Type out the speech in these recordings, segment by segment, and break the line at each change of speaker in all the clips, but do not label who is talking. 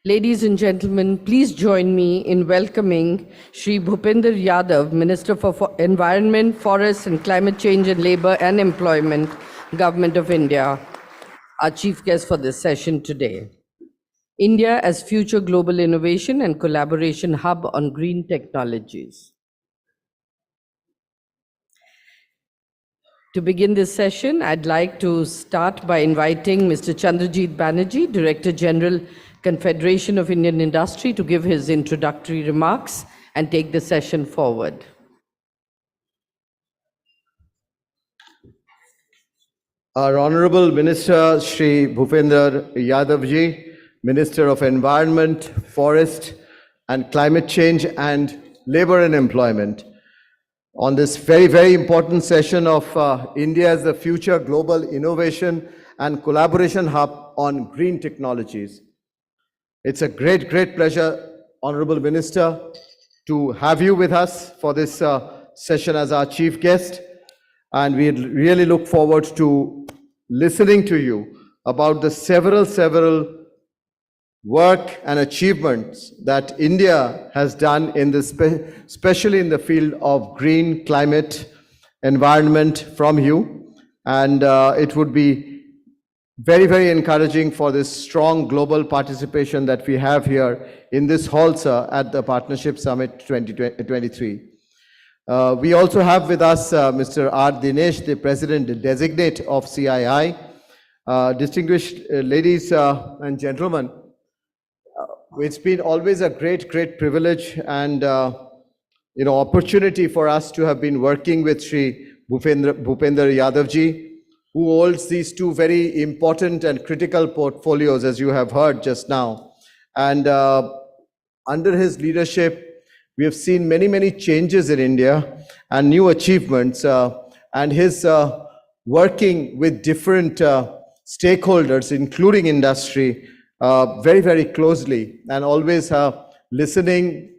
Ladies and gentlemen, please join me in welcoming Shri Bhupender Yadav, Minister for Environment, Forests and Climate Change and Labour and Employment, Government of India, our chief guest for this session today. India as future global innovation and collaboration hub on green technologies. To begin this session, I'd like to start by inviting Mr. Chandrajit Banerjee, Director General, Confederation of Indian Industry, to give his introductory remarks and take the session forward.
Our Honorable Minister, Shri Bhupender Yadav ji, Minister of Environment, Forest and Climate Change and Labour and Employment, on this very, very important session of India as the future global innovation and collaboration hub on green technologies. It's a great, great pleasure, Honorable Minister, to have you with us for this session as our chief guest. And we really look forward to listening to you about the several work and achievements that India has done in this, especially in the field of green, climate, environment from you. And it would be very, very encouraging for this strong global participation that we have here in this hall, sir, at the Partnership Summit 2023. We also have with us Mr. R. Dinesh, the President-designate of CII. Distinguished ladies and gentlemen, it's been always a great, great privilege and opportunity for us to have been working with Shri Bhupender Yadav ji, who holds these two very important and critical portfolios, as you have heard just now. And under his leadership, we have seen many, many changes in India and new achievements. And his working with different stakeholders, including industry, very, very closely, and always listening,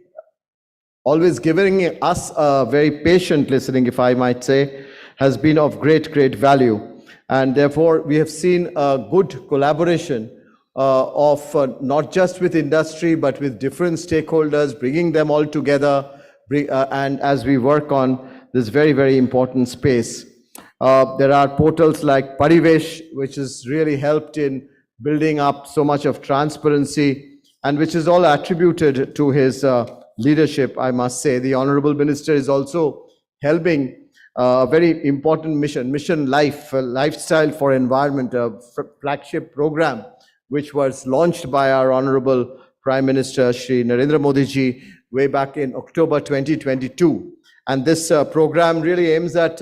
always giving us a very patient listening, if I might say, has been of great, great value. And therefore, we have seen a good collaboration of not just with industry, but with different stakeholders, bringing them all together, and as we work on this very, very important space. There are portals like Parivesh, which has really helped in building up so much of transparency, and which is all attributed to his leadership, I must say. The Honorable Minister is also helping a very important mission lifestyle for environment, a flagship program, which was launched by our Honorable Prime Minister, Shri Narendra Modi ji, way back in October 2022. And this program really aims at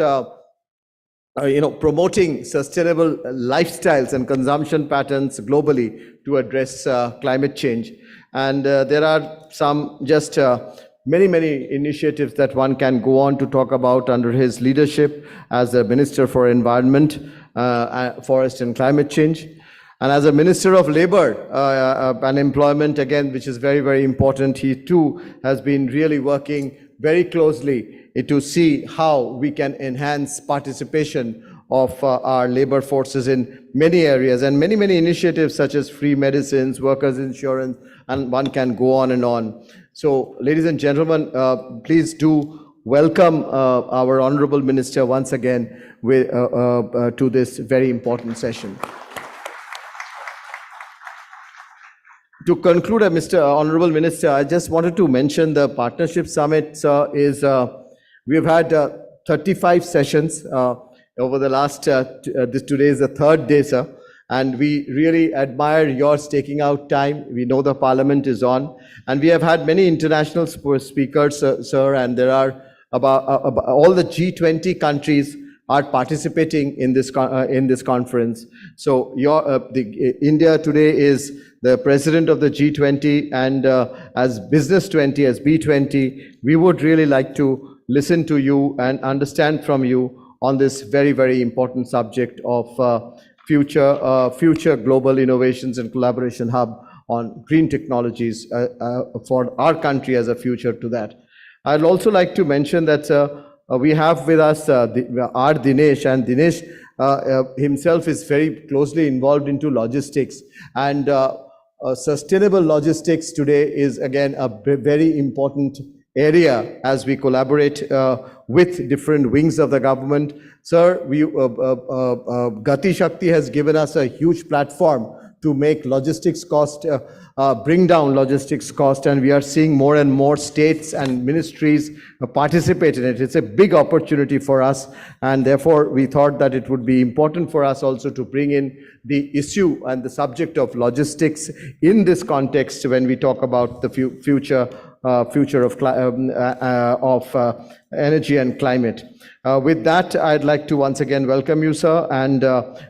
promoting sustainable lifestyles and consumption patterns globally to address climate change. And there are some just many initiatives that one can go on to talk about under his leadership as the Minister for Environment, Forest and Climate Change. And as a Minister of Labor and Employment, again, which is very important, he too has been really working very closely to see how we can enhance participation of our labor forces in many areas, and many initiatives such as free medicines, workers' insurance, and one can go on and on. So, ladies and gentlemen, please do welcome our Honorable Minister once again to this very important session. To conclude, Mr. Honorable Minister, I just wanted to mention the Partnership Summit we've had 35 sessions over the last, today is the third day, sir, and we really admire yours taking out time. We know the Parliament is on, and we have had many international speakers, sir, and there are about all the G20 countries are participating in this conference. So India today is the president of the G20, and as Business 20, as B20, we would really like to listen to you and understand from you on this very important subject of future global innovations and collaboration hub on green technologies for our country as a future to that. I'd also like to mention that we have with us our Dinesh, and Dinesh himself is very closely involved into logistics, and sustainable logistics today is again a very important area as we collaborate with different wings of the government. Sir, Gati Shakti has given us a huge platform to make logistics cost, bring down logistics cost, and we are seeing more and more states and ministries participate in it. It's a big opportunity for us, and therefore we thought that it would be important for us also to bring in the issue and the subject of logistics in this context when we talk about the future of energy and climate. With that, I'd like to once again welcome you, sir, and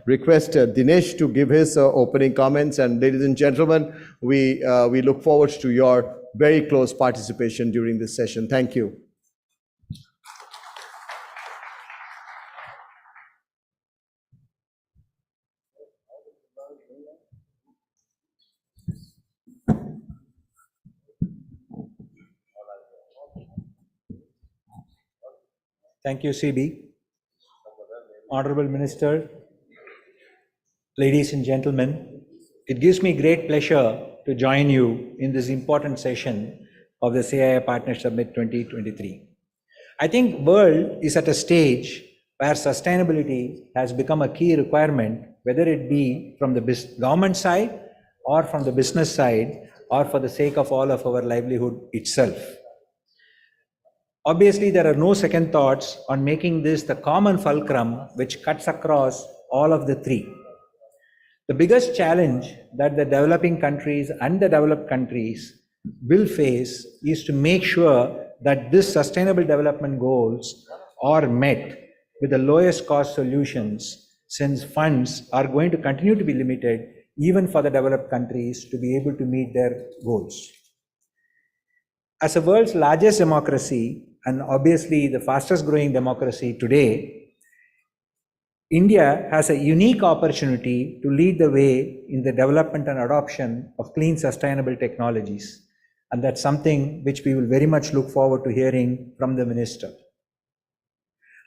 request Dinesh to give his opening comments. And ladies and gentlemen, we look forward to your very close participation during this session. Thank you.
Thank you, CB. Honorable Minister, ladies and gentlemen, it gives me great pleasure to join you in this important session of the CII Partnership Summit 2023. I think world is at a stage where sustainability has become a key requirement, whether it be from the government side or from the business side, or for the sake of all of our livelihood itself. Obviously, there are no second thoughts on making this the common fulcrum which cuts across all of the three. The biggest challenge that the developing countries and the developed countries will face is to make sure that these sustainable development goals are met with the lowest cost solutions, since funds are going to continue to be limited even for the developed countries to be able to meet their goals. As the world's largest democracy, and obviously the fastest growing democracy today, India has a unique opportunity to lead the way in the development and adoption of clean, sustainable technologies. And that's something which we will very much look forward to hearing from the Minister.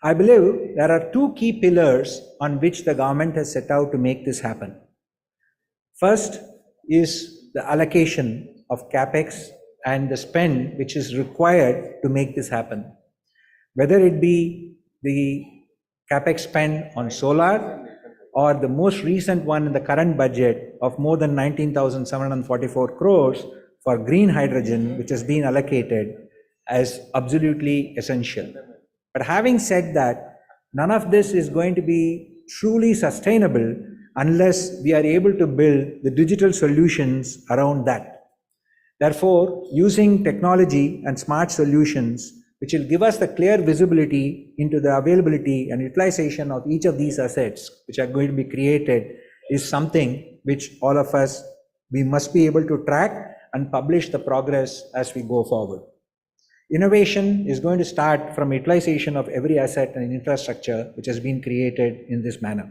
I believe there are two key pillars on which the government has set out to make this happen. First is the allocation of CapEx and the spend which is required to make this happen. Whether it be the CapEx spend on solar, or the most recent one in the current budget of more than 19,744 crores for green hydrogen, which has been allocated as absolutely essential. But having said that, none of this is going to be truly sustainable unless we are able to build the digital solutions around that. Therefore, using technology and smart solutions, which will give us the clear visibility into the availability and utilization of each of these assets which are going to be created, is something which all of us, we must be able to track and publish the progress as we go forward. Innovation is going to start from utilization of every asset and infrastructure which has been created in this manner.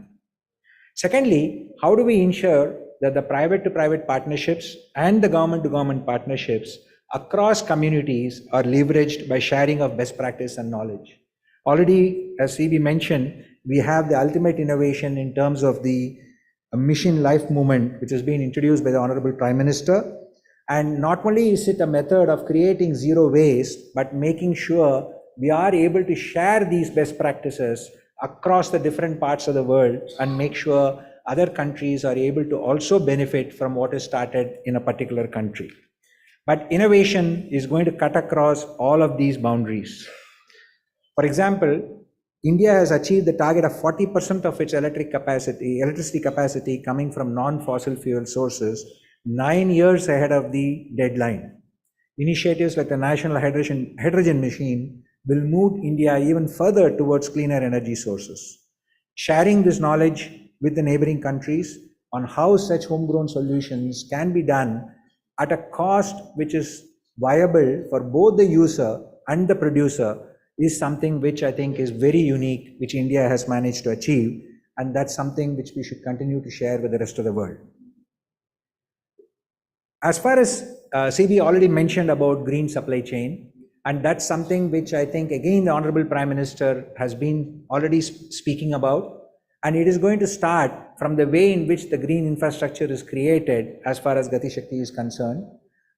Secondly, how do we ensure that the private-to-private partnerships and the government-to-government partnerships across communities are leveraged by sharing of best practice and knowledge? Already, as CB mentioned, we have the ultimate innovation in terms of the mission life movement, which has been introduced by the Honorable Prime Minister. And not only is it a method of creating zero waste, but making sure we are able to share these best practices across the different parts of the world and make sure other countries are able to also benefit from what is started in a particular country. But innovation is going to cut across all of these boundaries. For example, India has achieved the target of 40% of its electricity capacity coming from non-fossil fuel sources 9 years ahead of the deadline. Initiatives like the National Hydrogen Machine will move India even further towards cleaner energy sources. Sharing this knowledge with the neighboring countries on how such homegrown solutions can be done at a cost which is viable for both the user and the producer is something which I think is very unique, which India has managed to achieve, and that's something which we should continue to share with the rest of the world. As far as CB already mentioned about green supply chain, and that's something which I think again the Honorable Prime Minister has been already speaking about, and it is going to start from the way in which the green infrastructure is created as far as Gati Shakti is concerned.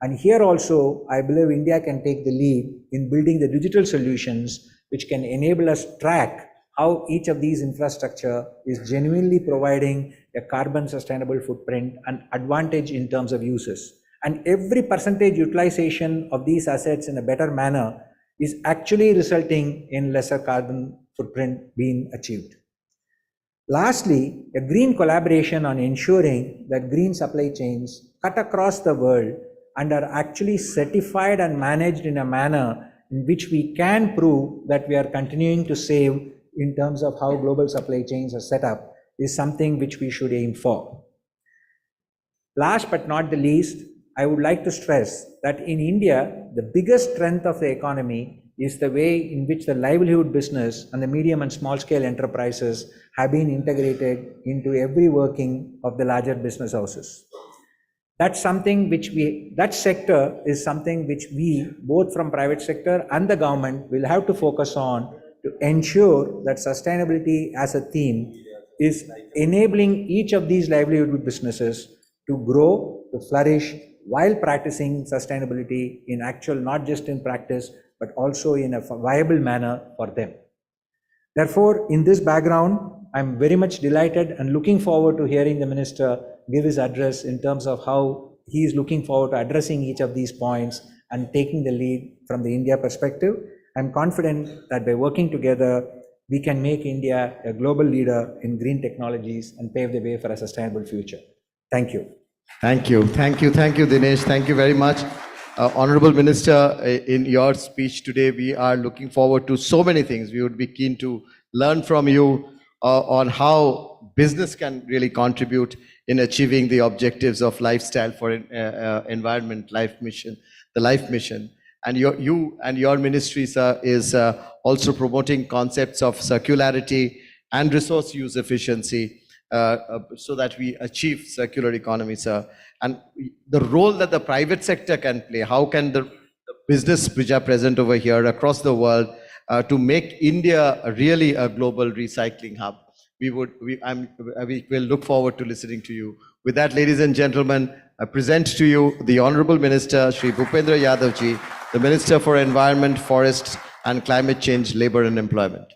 And here also, I believe India can take the lead in building the digital solutions which can enable us to track how each of these infrastructure is genuinely providing a carbon sustainable footprint and advantage in terms of uses. And every percentage utilization of these assets in a better manner is actually resulting in lesser carbon footprint being achieved. Lastly, a green collaboration on ensuring that green supply chains cut across the world and are actually certified and managed in a manner in which we can prove that we are continuing to save in terms of how global supply chains are set up is something which we should aim for. Last but not the least, I would like to stress that in India, the biggest strength of the economy is the way in which the livelihood business and the medium and small scale enterprises have been integrated into every working of the larger business houses. That's something which that sector is something which we, both from private sector and the government, will have to focus on to ensure that sustainability as a theme is enabling each of these livelihood businesses to grow, to flourish, while practicing sustainability in actual, not just in practice, but also in a viable manner for them. Therefore, in this background, I'm very much delighted and looking forward to hearing the Minister give his address in terms of how he is looking forward to addressing each of these points and taking the lead from the India perspective. I'm confident that by working together, we can make India a global leader in green technologies and pave the way for a sustainable future. Thank you.
Thank you, Dinesh. Thank you very much. Honorable Minister, in your speech today, we are looking forward to so many things. We would be keen to learn from you on how business can really contribute in achieving the objectives of lifestyle for environment, life mission, the life mission. And you and your ministry, sir, is also promoting concepts of circularity and resource use efficiency so that we achieve circular economy, sir. And the role that the private sector can play, how can the business which are present over here across the world to make India really a global recycling hub. We will look forward to listening to you. With that, ladies and gentlemen, I present to you the Honorable Minister, Shri Bhupender Yadav ji, the Minister for Environment, Forests and Climate Change, Labour and Employment.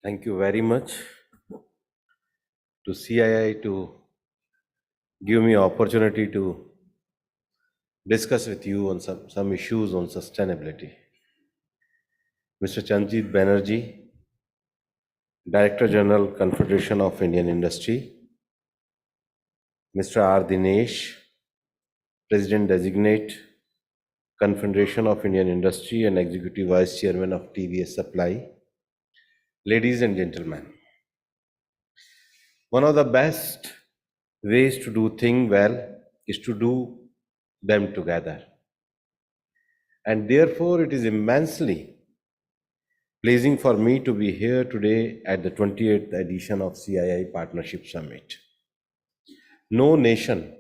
Thank you very much to CII to give me an opportunity to discuss with you on some issues on sustainability. Mr. Chanjit Banerjee, Director General, Confederation of Indian Industry, Mr. R. Dinesh, President-designate, Confederation of Indian Industry and Executive Vice Chairman of TVS Supply, ladies and gentlemen, one of the best ways to do things well is to do them together. And therefore, it is immensely pleasing for me to be here today at the 28th edition of CII Partnership Summit. No nation,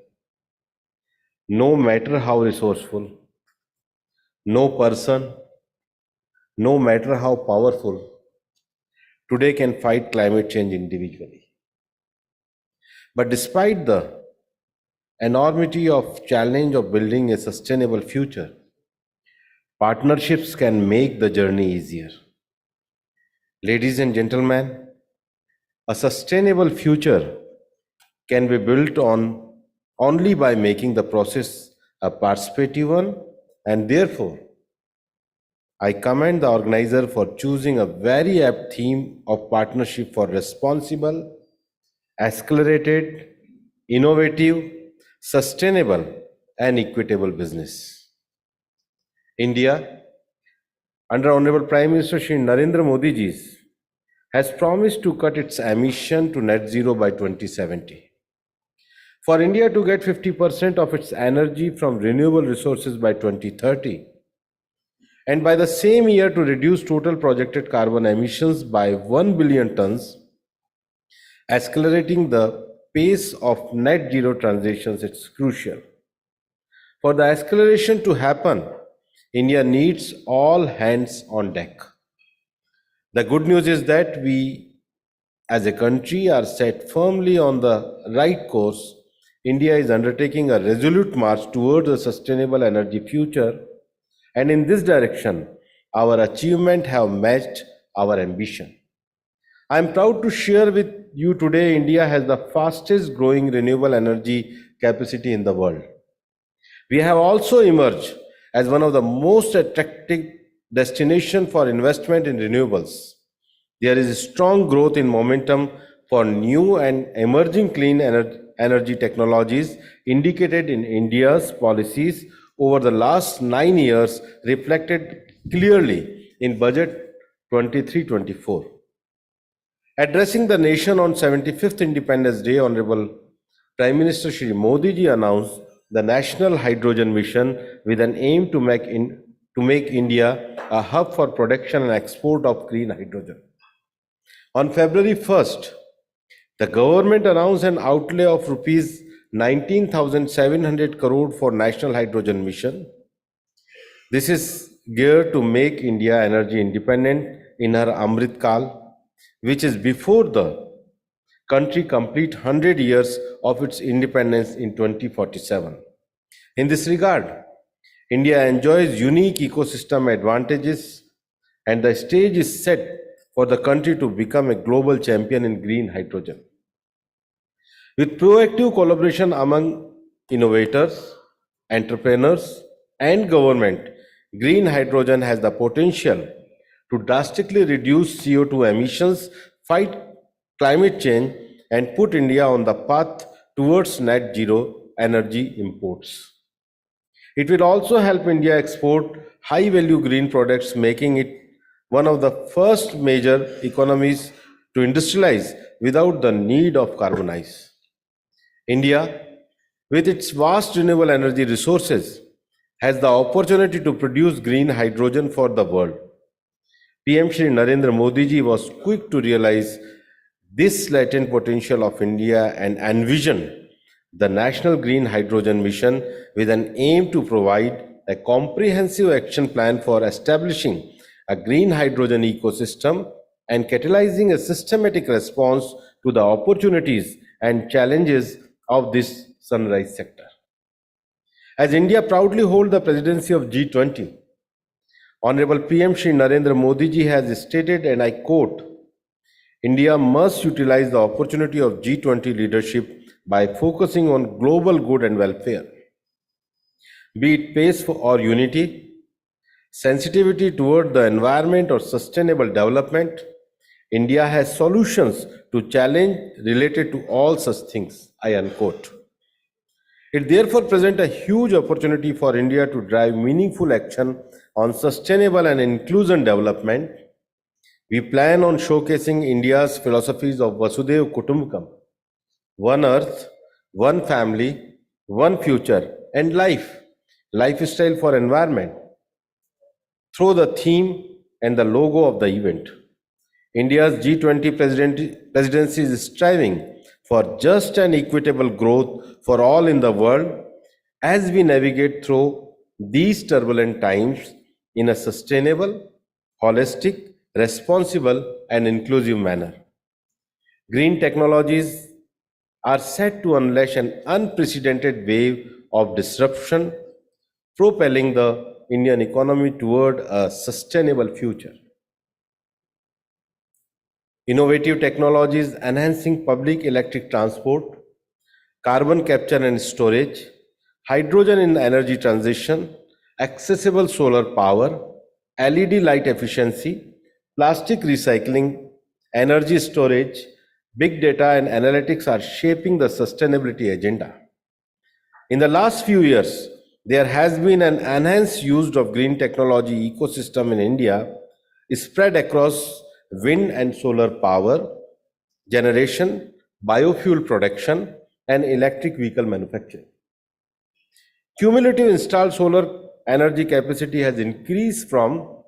no matter how resourceful, no person, no matter how powerful, today can fight climate change individually. But despite the enormity of challenge of building a sustainable future, partnerships can make the journey easier. Ladies and gentlemen, a sustainable future can be built on only by making the process a participative one, and therefore, I commend the organizer for choosing a very apt theme of partnership for responsible, accelerated, innovative, sustainable, and equitable business. India, under Honorable Prime Minister Shri Narendra Modi ji, has promised to cut its emission to net zero by 2070. For India to get 50% of its energy from renewable resources by 2030, and by the same year to reduce total projected carbon emissions by 1 billion tons, accelerating the pace of net zero transitions is crucial. For the acceleration to happen, India needs all hands on deck. The good news is that we as a country are set firmly on the right course. India is undertaking a resolute march towards a sustainable energy future, and in this direction, our achievements have matched our ambition. I am proud to share with you today India has the fastest growing renewable energy capacity in the world. We have also emerged as one of the most attractive destinations for investment in renewables. There is strong growth in momentum for new and emerging clean energy technologies indicated in India's policies over the last 9 years, reflected clearly in Budget 23-24. Addressing the nation on 75th Independence Day, Honorable Prime Minister Shri Modi ji announced the National Hydrogen Mission with an aim to make India a hub for production and export of green hydrogen. On February 1st, the government announced an outlay of rupees 19,700 crore for National Hydrogen Mission. This is geared to make India energy independent in her Amrit Kal, which is before the country complete 100 years of its independence in 2047. In this regard, India enjoys unique ecosystem advantages, and the stage is set for the country to become a global champion in green hydrogen. With proactive collaboration among innovators, entrepreneurs, and government, green hydrogen has the potential to drastically reduce CO2 emissions, fight climate change, and put India on the path towards net zero energy imports. It will also help India export high-value green products, making it one of the first major economies to industrialize without the need of carbonize. India, with its vast renewable energy resources, has the opportunity to produce green hydrogen for the world. PM Shri Narendra Modi ji was quick to realize this latent potential of India and envision the National Green Hydrogen Mission with an aim to provide a comprehensive action plan for establishing a green hydrogen ecosystem and catalyzing a systematic response to the opportunities and challenges of this sunrise sector. As India proudly holds the presidency of G20, Honorable PM Shri Narendra Modi ji has stated, and I quote, India must utilize the opportunity of G20 leadership by focusing on global good and welfare. Be it pace or unity, sensitivity toward the environment or sustainable development, India has solutions to challenge related to all such things, I unquote. It therefore presents a huge opportunity for India to drive meaningful action on sustainable and inclusive development. We plan on showcasing India's philosophies of Vasudhaiva Kutumbakam, one earth, one family, one future, and lifestyle for environment, through the theme and the logo of the event. India's G20 presidency is striving for just and equitable growth for all in the world as we navigate through these turbulent times in a sustainable, holistic, responsible, and inclusive manner. Green technologies are set to unleash an unprecedented wave of disruption, propelling the Indian economy toward a sustainable future. Innovative technologies enhancing public electric transport, carbon capture and storage, hydrogen in energy transition, accessible solar power, LED light efficiency, plastic recycling, energy storage, big data and analytics are shaping the sustainability agenda. In the last few years, there has been an enhanced use of green technology ecosystem in India, spread across wind and solar power generation, biofuel production, and electric vehicle manufacturing. Cumulative installed solar energy capacity has increased from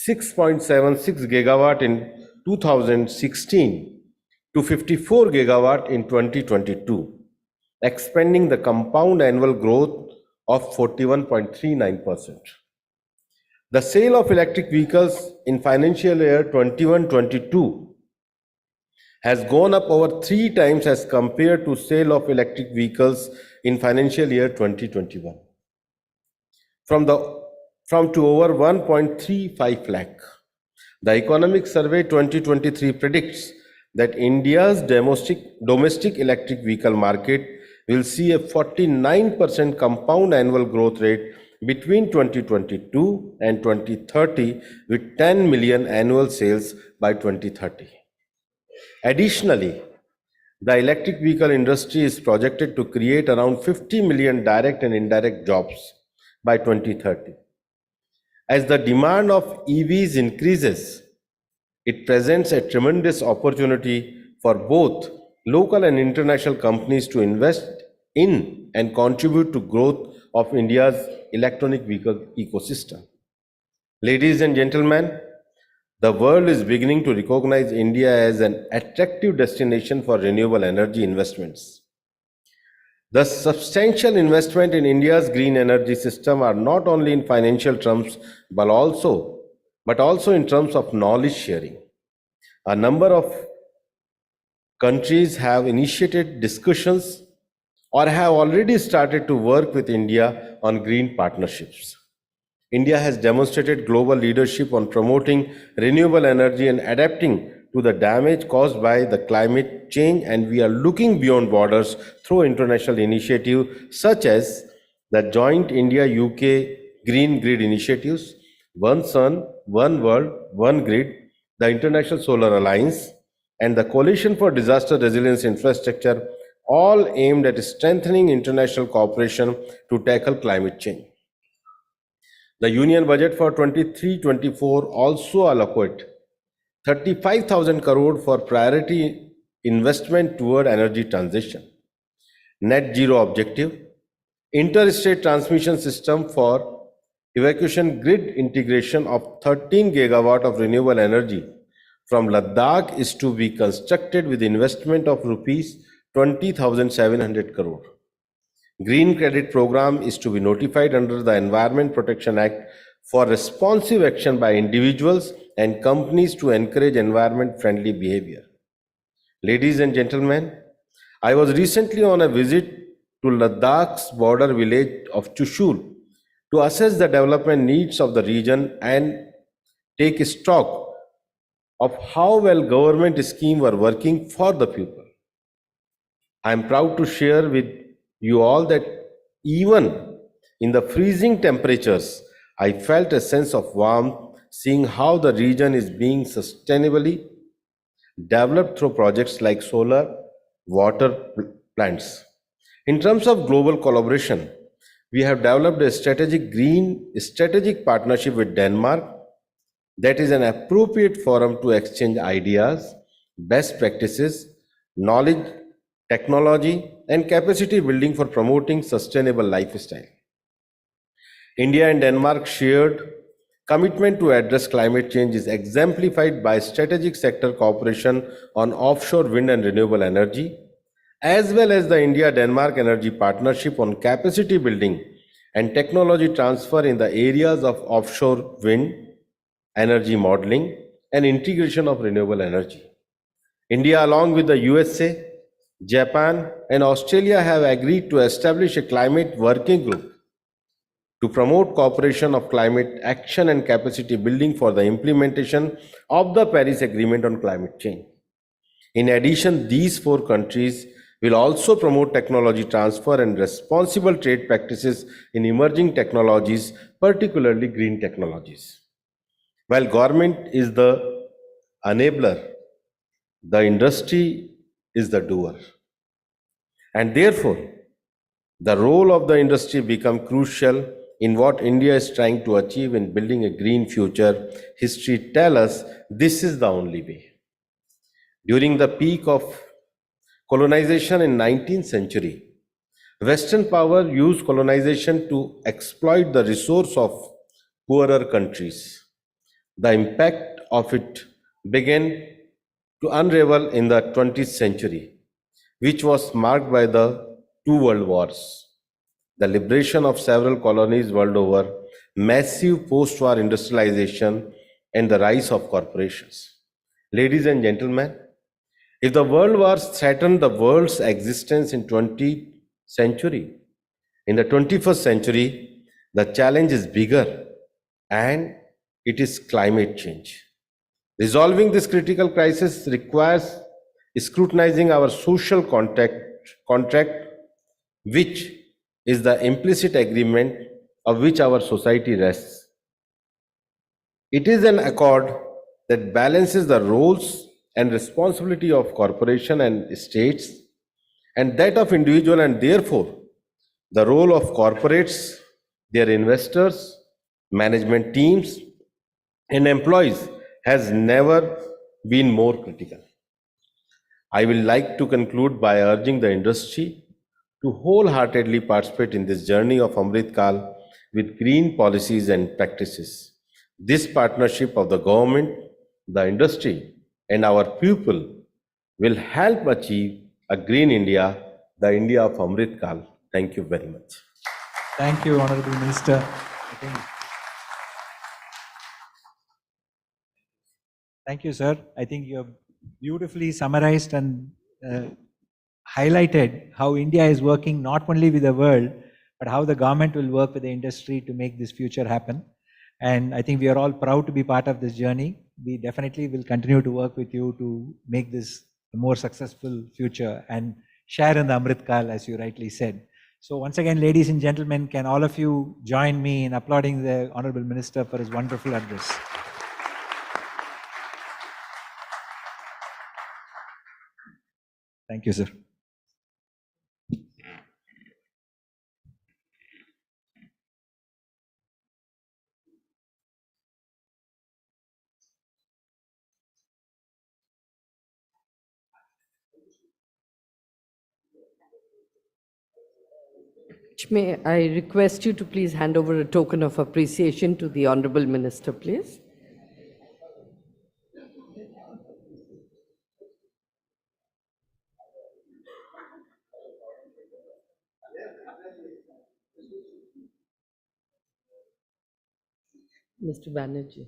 6.76 gigawatt in 2016 to 54 gigawatt in 2022, expanding the compound annual growth of 41.39%. The sale of electric vehicles in financial year 21-22 has gone up over 3 times as compared to sale of electric vehicles in financial year 2021. From to over 1.35 lakh. The Economic Survey 2023 predicts that India's domestic electric vehicle market will see a 49% compound annual growth rate between 2022 and 2030, with 10 million annual sales by 2030. Additionally, the electric vehicle industry is projected to create around 50 million direct and indirect jobs by 2030. As the demand of EVs increases, it presents a tremendous opportunity for both local and international companies to invest in and contribute to growth of India's electronic vehicle ecosystem. Ladies and gentlemen, the world is beginning to recognize India as an attractive destination for renewable energy investments. The substantial investment in India's green energy system are not only in financial terms but also in terms of knowledge sharing. A number of countries have initiated discussions or have already started to work with India on green partnerships. India has demonstrated global leadership on promoting renewable energy and adapting to the damage caused by the climate change, and we are looking beyond borders through international initiatives such as the joint India-UK Green Grid initiatives, One Sun, One World, One Grid, the International Solar Alliance, and the Coalition for Disaster Resilience Infrastructure, all aimed at strengthening international cooperation to tackle climate change. The Union Budget for 23-24 also allocate 35,000 crore for priority investment toward energy transition, net zero objective, interstate transmission system for evacuation grid integration of 13 gigawatt of renewable energy from Ladakh is to be constructed with investment of rupees 20,700 crore. Green credit program is to be notified under the Environment Protection Act for responsive action by individuals and companies to encourage environment-friendly behavior. Ladies and gentlemen, I was recently on a visit to Ladakh's border village of Chushul to assess the development needs of the region and take stock of how well government schemes were working for the people. I am proud to share with you all that even in the freezing temperatures, I felt a sense of warmth seeing how the region is being sustainably developed through projects like solar, water plants. In terms of global collaboration, we have developed a strategic partnership with Denmark that is an appropriate forum to exchange ideas, best practices, knowledge, technology, and capacity building for promoting sustainable lifestyle. India and Denmark shared commitment to address climate change is exemplified by strategic sector cooperation on offshore wind and renewable energy, as well as the India-Denmark Energy Partnership on capacity building and technology transfer in the areas of offshore wind, energy modeling, and integration of renewable energy. India, along with the USA, Japan, and Australia, have agreed to establish a climate working group to promote cooperation of climate action and capacity building for the implementation of the Paris Agreement on climate change. In addition, these four countries will also promote technology transfer and responsible trade practices in emerging technologies, particularly green technologies. While government is the enabler, the industry is the doer. And therefore, the role of the industry becomes crucial in what India is trying to achieve in building a green future. History tells us this is the only way. During the peak of colonization in 19th century, Western power used colonization to exploit the resource of poorer countries. The impact of it began to unravel in the 20th century, which was marked by the two world wars, the liberation of several colonies world over, massive post-war industrialization, and the rise of corporations. Ladies and gentlemen, if the world wars threatened the world's existence in 20th century, in the 21st century, the challenge is bigger, and it is climate change. Resolving this critical crisis requires scrutinizing our social contract, which is the implicit agreement of which our society rests. It is an accord that balances the roles and responsibility of corporation and states and that of individual, and therefore the role of corporates, their investors, management teams, and employees has never been more critical. I will like to conclude by urging the industry to wholeheartedly participate in this journey of Amrit Kal with green policies and practices. This partnership of the government, the industry, and our people will help achieve a green India, the India of Amrit Kal. Thank you very much.
Thank you, Honorable Minister. Thank you, sir. I think you have beautifully summarized and highlighted how India is working not only with the world, but how the government will work with the industry to make this future happen. And I think we are all proud to be part of this journey. We definitely will continue to work with you to make this a more successful future and share in the Amrit Kal, as you rightly said. So once again, ladies and gentlemen, can all of you join me in applauding the Honorable Minister for his wonderful address? Thank you, sir.
May I request you to please hand over a token of appreciation to the Honorable Minister, please. Mr. Banerjee.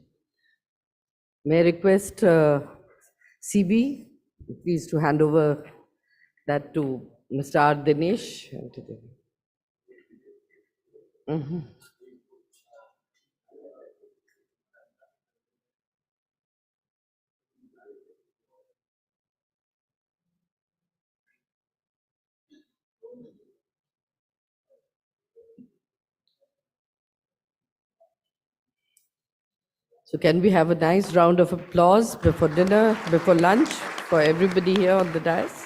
May I request CB, please, to hand over that to Mr. R. Dinesh. So can we have a nice round of applause before dinner, before lunch, for everybody here on the dais?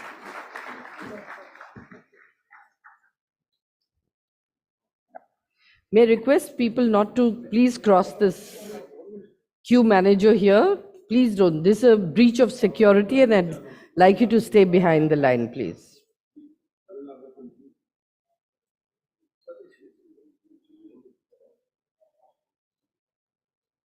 May I request people not to please cross this queue manager here. Please don't. This is a breach of security and I'd like you to stay behind the line, please.